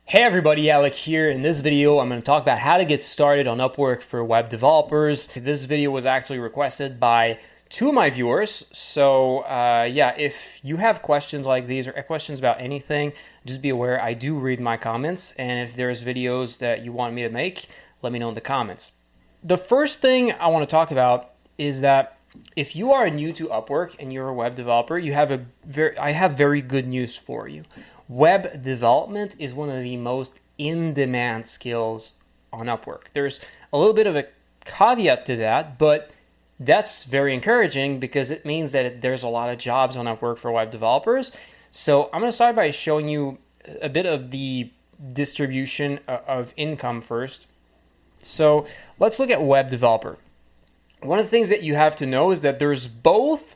Hey everybody, Alec here. In this video, I'm going to talk about how to get started on Upwork for web developers. This video was actually requested by two of my viewers. So yeah, if you have questions like these or questions about anything, just be aware I do read my comments. And if there's videos that you want me to make, let me know in the comments. The first thing I want to talk about is that if you are new to Upwork and you're a web developer, I have very good news for you. Web development is one of the most in-demand skills on Upwork. There's a little bit of a caveat to that, but that's very encouraging because it means that there's a lot of jobs on Upwork for web developers. So I'm going to start by showing you a bit of the distribution of income first. So let's look at web developer. One of the things that you have to know is that there's both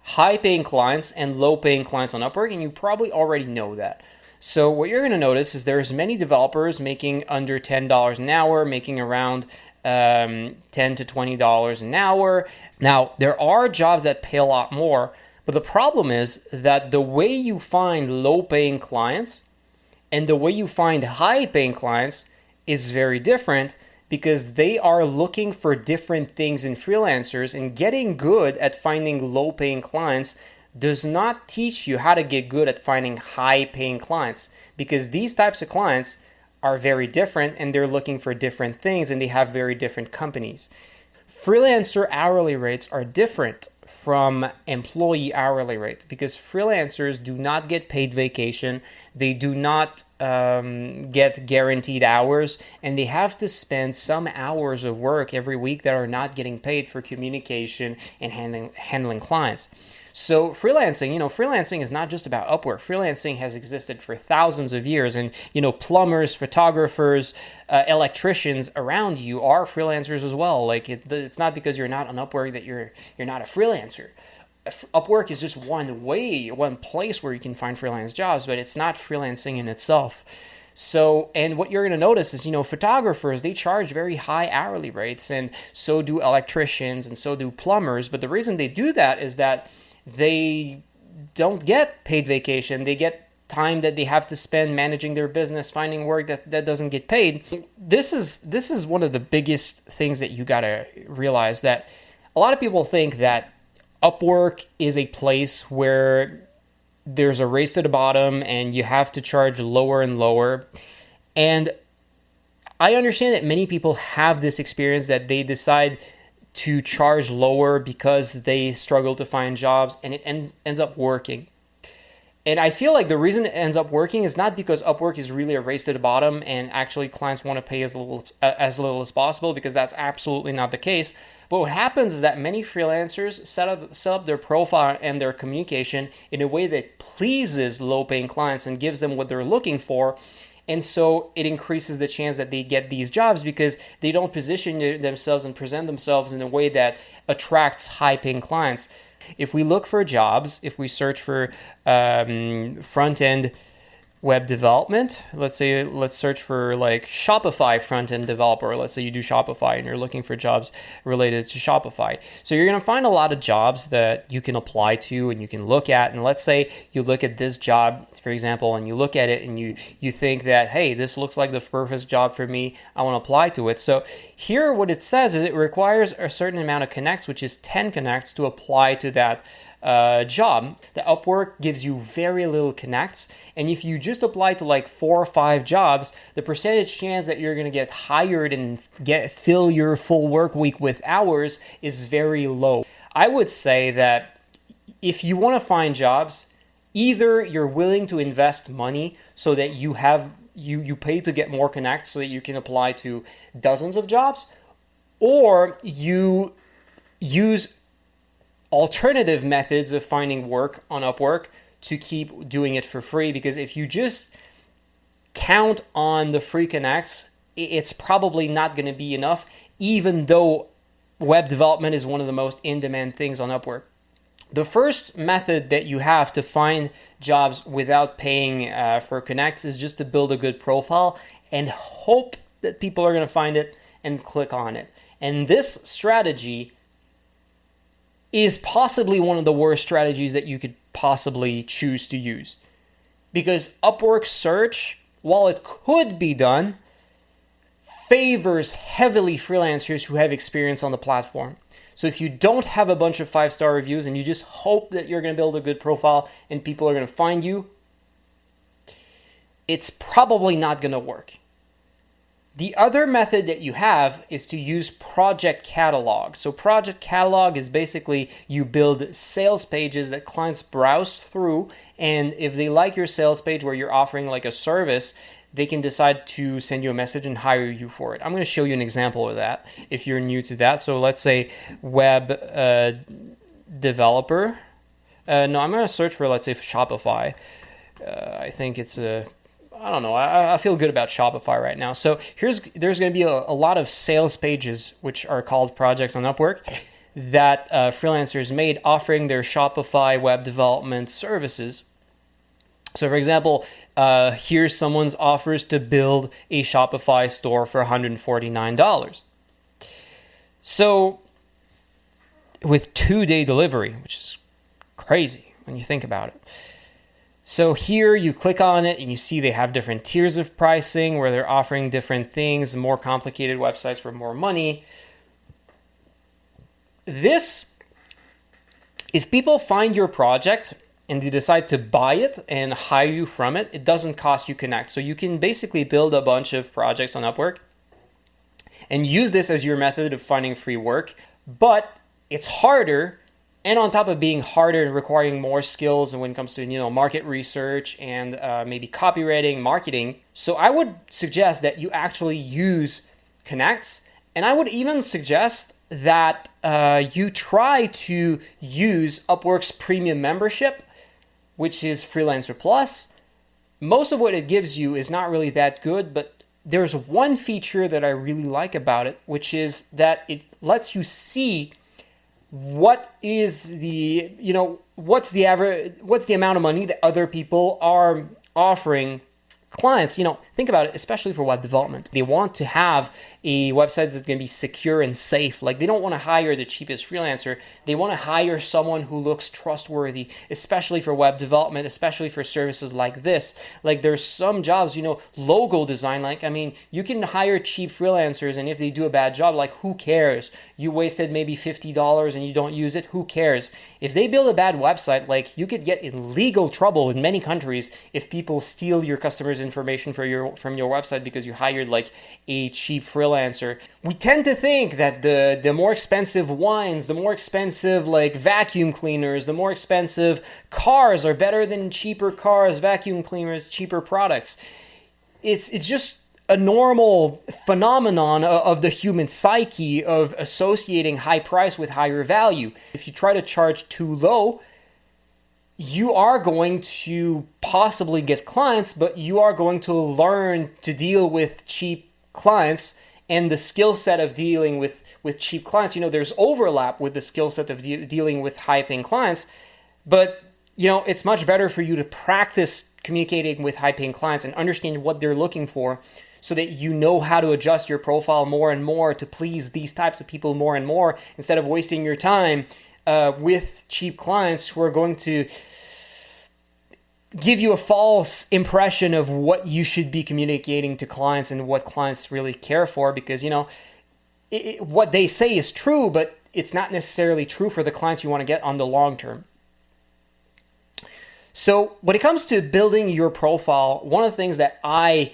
high-paying clients and low-paying clients on Upwork, and you probably already know that. So what you're going to notice is there's many developers making under $10 an hour, making around $10 to $20 an hour. Now, there are jobs that pay a lot more, but the problem is that the way you find low-paying clients and the way you find high-paying clients is very different, because they are looking for different things in freelancers, and getting good at finding low-paying clients does not teach you how to get good at finding high-paying clients, because these types of clients are very different and they're looking for different things and they have very different companies. Freelancer hourly rates are different from employee hourly rates because freelancers do not get paid vacation, they do not get guaranteed hours, and they have to spend some hours of work every week that are not getting paid for communication and handling clients. So freelancing is not just about Upwork. Freelancing has existed for thousands of years, and plumbers, photographers, electricians around you are freelancers as well. Like it's not because you're not on Upwork that you're not a freelancer. Upwork is just one place where you can find freelance jobs, but it's not freelancing in itself. So, and what you're going to notice is, photographers, they charge very high hourly rates, and so do electricians, and so do plumbers. But the reason they do that is that they don't get paid vacation. They get time that they have to spend managing their business, finding work that doesn't get paid. This is one of the biggest things that you got to realize, that a lot of people think that Upwork is a place where there's a race to the bottom and you have to charge lower and lower. And I understand that many people have this experience, that they decide to charge lower because they struggle to find jobs, and it ends up working. And I feel like the reason it ends up working is not because Upwork is really a race to the bottom and actually clients want to pay as little as possible, because that's absolutely not the case. But what happens is that many freelancers set up their profile and their communication in a way that pleases low-paying clients and gives them what they're looking for. And so it increases the chance that they get these jobs because they don't position themselves and present themselves in a way that attracts high-paying clients. If we look for jobs, if we search for front-end web development, let's search for like Shopify front-end developer. Let's say you do Shopify and you're looking for jobs related to Shopify. So you're going to find a lot of jobs that you can apply to and you can look at. And let's say you look at this job, for example, and you look at it and you think that, hey, this looks like the perfect job for me. I want to apply to it. So here what it says is it requires a certain amount of connects, which is 10 connects, to apply to that job. The Upwork gives you very little connects, and if you just apply to like 4 or 5 jobs, the percentage chance that you're going to get hired and fill your full work week with hours is very low. I would say that if you want to find jobs, either you're willing to invest money so that you pay to get more connects so that you can apply to dozens of jobs, or you use alternative methods of finding work on Upwork to keep doing it for free. Because if you just count on the free connects, it's probably not going to be enough, even though web development is one of the most in-demand things on Upwork. The first method that you have to find jobs without paying for connects is just to build a good profile and hope that people are going to find it and click on it. And this strategy is possibly one of the worst strategies that you could possibly choose to use. Because Upwork search while it could be done, favors heavily freelancers who have experience on the platform. So if you don't have a bunch of 5-star reviews and you just hope that you're going to build a good profile and people are going to find you, it's probably not going to work. The other method that you have is to use project catalog. So project catalog is basically you build sales pages that clients browse through, and if they like your sales page where you're offering like a service, they can decide to send you a message and hire you for it. I'm going to show you an example of that if you're new to that. So let's say web developer. No, I'm going to search for, let's say, Shopify. I think it's I don't know. I feel good about Shopify right now. So there's going to be a lot of sales pages, which are called projects on Upwork, that freelancers made offering their Shopify web development services. So for example, here's someone's offers to build a Shopify store for $149. So with 2-day delivery, which is crazy when you think about it. So here you click on it and you see they have different tiers of pricing where they're offering different things, more complicated websites for more money. This, if people find your project and they decide to buy it and hire you from it, it doesn't cost you Connect. So you can basically build a bunch of projects on Upwork and use this as your method of finding free work, but it's harder. And on top of being harder and requiring more skills when it comes to market research and maybe copywriting, marketing. So I would suggest that you actually use Connects, and I would even suggest that you try to use Upwork's premium membership, which is Freelancer Plus. Most of what it gives you is not really that good, but there's one feature that I really like about it, which is that it lets you see what is the, what's the amount of money that other people are offering clients. Think about it, especially for web development. They want to have a website that's going to be secure and safe. Like, they don't want to hire the cheapest freelancer. They want to hire someone who looks trustworthy, especially for web development, especially for services like this. Like, there's some jobs, logo design. You can hire cheap freelancers, and if they do a bad job, who cares? You wasted maybe $50 and you don't use it. Who cares? If they build a bad website, you could get in legal trouble in many countries if people steal your customers' information from your website because you hired a cheap freelancer. We tend to think that the more expensive wines, the more expensive vacuum cleaners, the more expensive cars are better than cheaper cars, vacuum cleaners, cheaper products. It's just a normal phenomenon of the human psyche of associating high price with higher value. If you try to charge too low, you are going to possibly get clients, but you are going to learn to deal with cheap clients and the skill set of dealing with cheap clients. There's overlap with the skill set of dealing with high-paying clients, but it's much better for you to practice communicating with high-paying clients and understand what they're looking for so that you know how to adjust your profile more and more to please these types of people more and more, instead of wasting your time with cheap clients who are going to give you a false impression of what you should be communicating to clients and what clients really care for, because what they say is true, but it's not necessarily true for the clients you want to get on the long term. So when it comes to building your profile, one of the things that I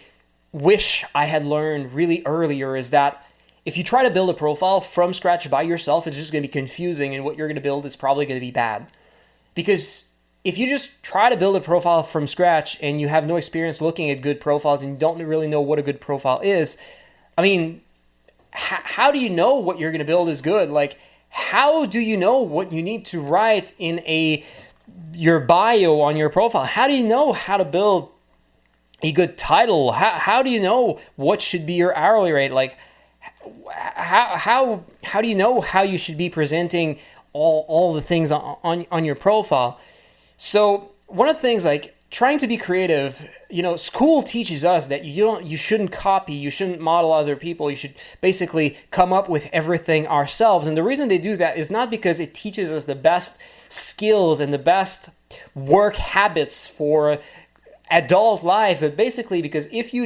wish I had learned really earlier is that if you try to build a profile from scratch by yourself, it's just going to be confusing, and what you're going to build is probably going to be bad. Because if you just try to build a profile from scratch and you have no experience looking at good profiles and you don't really know what a good profile is, how do you know what you're going to build is good? How do you know what you need to write in your bio on your profile? How do you know how to build a good title? How do you know what should be your hourly rate? How do you know how you should be presenting all the things on your profile? So one of the things, trying to be creative, school teaches us that you shouldn't copy, you shouldn't model other people, you should basically come up with everything ourselves. And the reason they do that is not because it teaches us the best skills and the best work habits for adult life, but basically because if you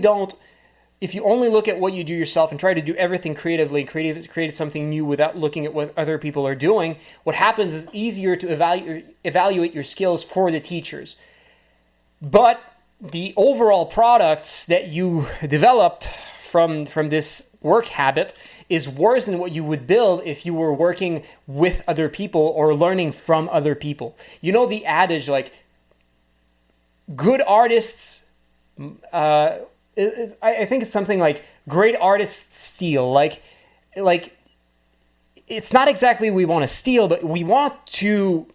only look at what you do yourself and try to do everything creatively and create something new without looking at what other people are doing, what happens is easier to evaluate your skills for the teachers. But the overall products that you developed from this work habit is worse than what you would build if you were working with other people or learning from other people. You know the adage, like, good artists, I think it's something like great artists steal. Like it's not exactly we want to steal, but we want to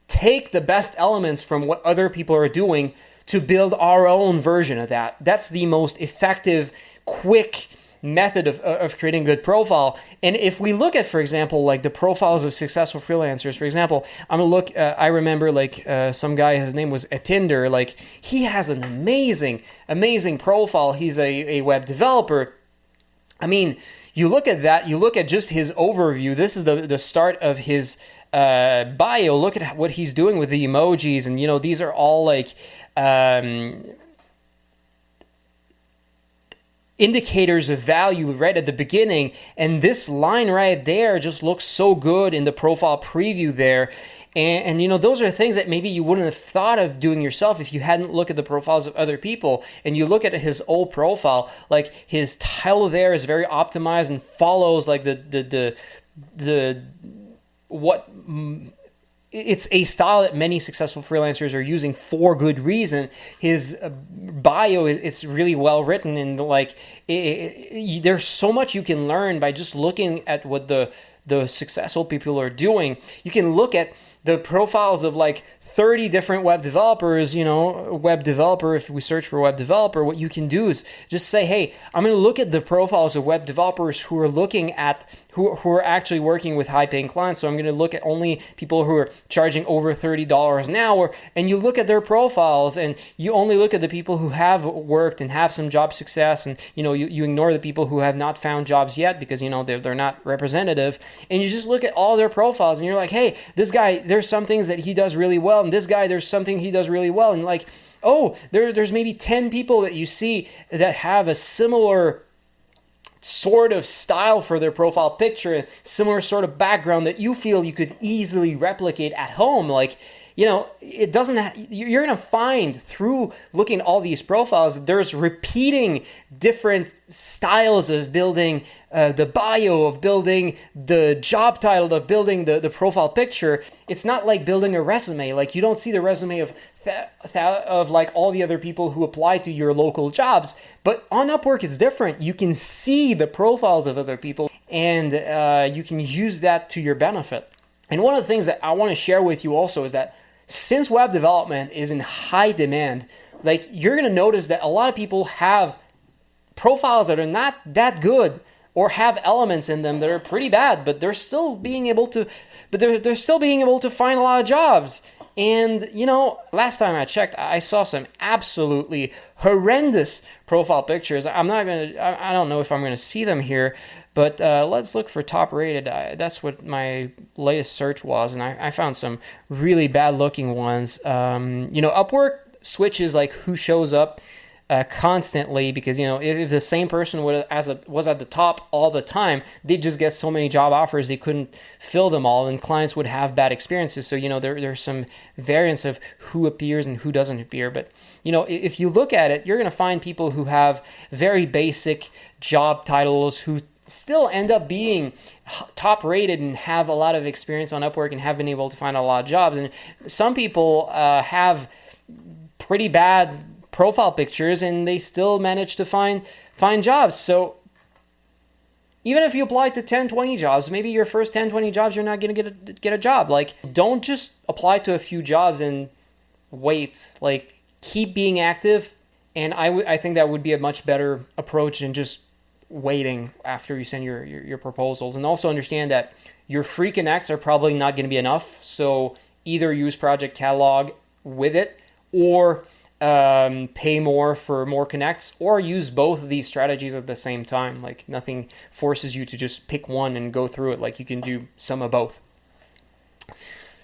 take the best elements from what other people are doing to build our own version of that. That's the most effective, quick method of creating a good profile. And if we look at, for example, like the profiles of successful freelancers, for example, I'm gonna look, I remember like some guy, his name was Atinder, like he has an amazing profile. He's a web developer. I mean, you look at that, you look at just his overview. This is the start of his bio. Look at what he's doing with the emojis, and these are all like indicators of value right at the beginning, and this line right there just looks so good in the profile preview there. And those are things that maybe you wouldn't have thought of doing yourself if you hadn't looked at the profiles of other people. And you look at his old profile, like his title there is very optimized and follows like it's a style that many successful freelancers are using for good reason. His bio, it's really well written, and like there's so much you can learn by just looking at what the successful people are doing. You can look at the profiles of like 30 different web developers, web developer. If we search for web developer, what you can do is just say, hey, I'm going to look at the profiles of web developers who are actually working with high-paying clients. So I'm going to look at only people who are charging over $30 an hour, and you look at their profiles, and you only look at the people who have worked and have some job success, and you ignore the people who have not found jobs yet because they're not representative, and you just look at all their profiles, and you're like, hey, this guy, there's some things that he does really well, and this guy, there's something he does really well, and like, oh, there's maybe 10 people that you see that have a similar sort of style for their profile picture, and similar sort of background that you feel you could easily replicate at home. Like, it doesn't you're going to find through looking at all these profiles that there's repeating different styles of building the bio, of building the job title, of building the profile picture. It's not like building a resume. Like, you don't see the resume of like all the other people who apply to your local jobs. But on Upwork, it's different. You can see the profiles of other people, and you can use that to your benefit. And one of the things that I want to share with you also is that since web development is in high demand, like, you're going to notice that a lot of people have profiles that are not that good, or have elements in them that are pretty bad, but they're still being able to find a lot of jobs. And last time I checked, I saw some absolutely horrendous profile pictures. I don't know if I'm gonna see them here, but let's look for top rated. That's what my latest search was, and I found some really bad looking ones. Upwork switches like who shows up constantly, because if the same person was at the top all the time, they'd just get so many job offers they couldn't fill them all, and clients would have bad experiences. So there's some variance of who appears and who doesn't appear. But if you look at it, you're going to find people who have very basic job titles who still end up being top rated and have a lot of experience on Upwork and have been able to find a lot of jobs. And some people have pretty bad profile pictures and they still manage to find jobs. So even if you apply to 10, 20 jobs, maybe your first 10, 20 jobs, you're not going to get a job. Like, don't just apply to a few jobs and wait. Like, keep being active. And I think that would be a much better approach than just waiting after you send your proposals. And also understand that your free connects are probably not going to be enough. So either use Project Catalog with it, or pay more for more connects, or use both of these strategies at the same time. Like, nothing forces you to just pick one and go through it. Like, you can do some of both.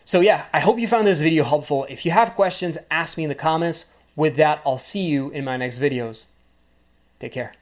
So yeah, I hope you found this video helpful. If you have questions, ask me in the comments, With that, I'll see you in my next videos. Take care.